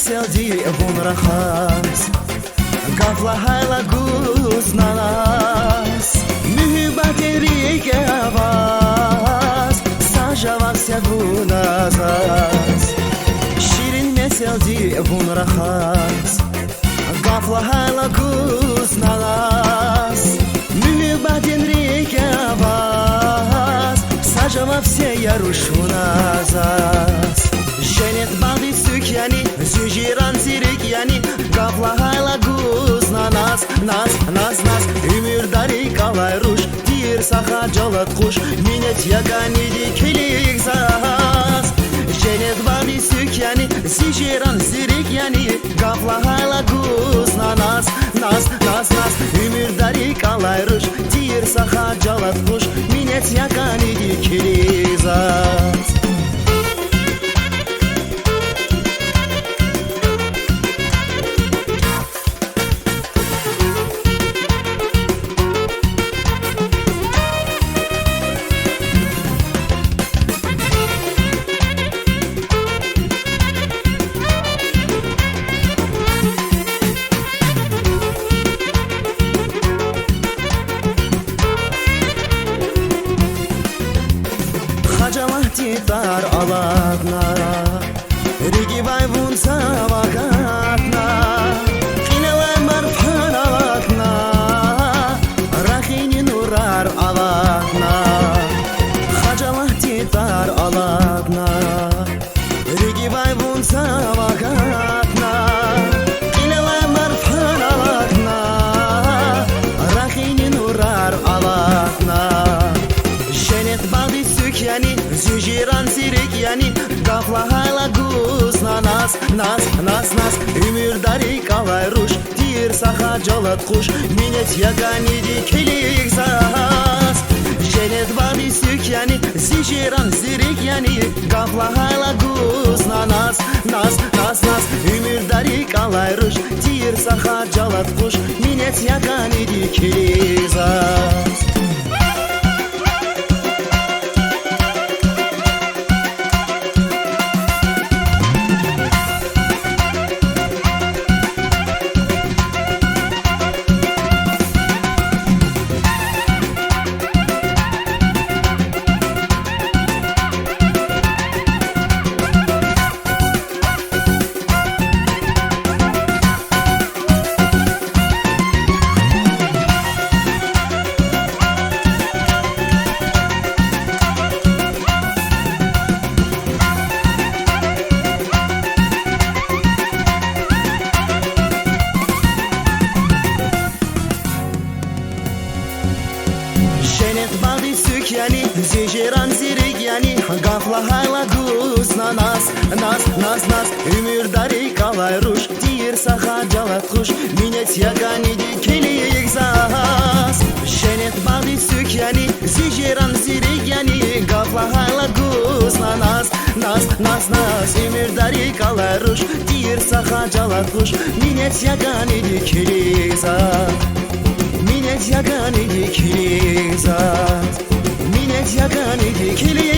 mesel-di vunrahas Gafla hayla guznanas Mühibbat-i avaz Sajavas sevunazas Şirin mesel-di vunrahas Gafla hayla guznanas Mühibbat-i avaz Sajava все ярушуназас Женет балды сукяни, зюжиран зирик яни Гавла хайла гуз на нас, нас Ümür darik alay ruş, dir saha jalat kuş Minet yagani dikilik zas Женет балды сукяни, зюжиран зирик яни Gavla hayla guz na nas, nas Ümür darik alay ruş, dir saha jalat kuş Minet yagani dikilik zas Titar alakna Rigi vay vunsa vakatna Kinelay marfan alakna Rahini nurar alakna Hajalah titar alakna Rigi vay vunsa vakatna Kinelay marfan alakna Rahini nurar alakna Женет балды сукяни Зюжиран зирик яни Gafla hayla guz na nas Ümür darik alay ruş Dir saha jalat kuş Minet yagani dikilik zas Женет балды сукяni Züжиран зирик яни Gafla hayla guz na nas Ümür darik alay ruş Dir saha jalat kuş Minet yagani dikilik zas Женет балды сукяни, зюжиран зирик яни Gafla hayla guz na nas Ümür darik alay ruş Dir saha jalat kuş Minet yagani dikilik zas Женет балды сукяни, züжиран зирик яни Gafla hayla guz na nas Ümür darik alay ruş Dir saha jalat kuş Minet yagani dikilik zas Minet yagani dikilik zat Minet yagani dikilik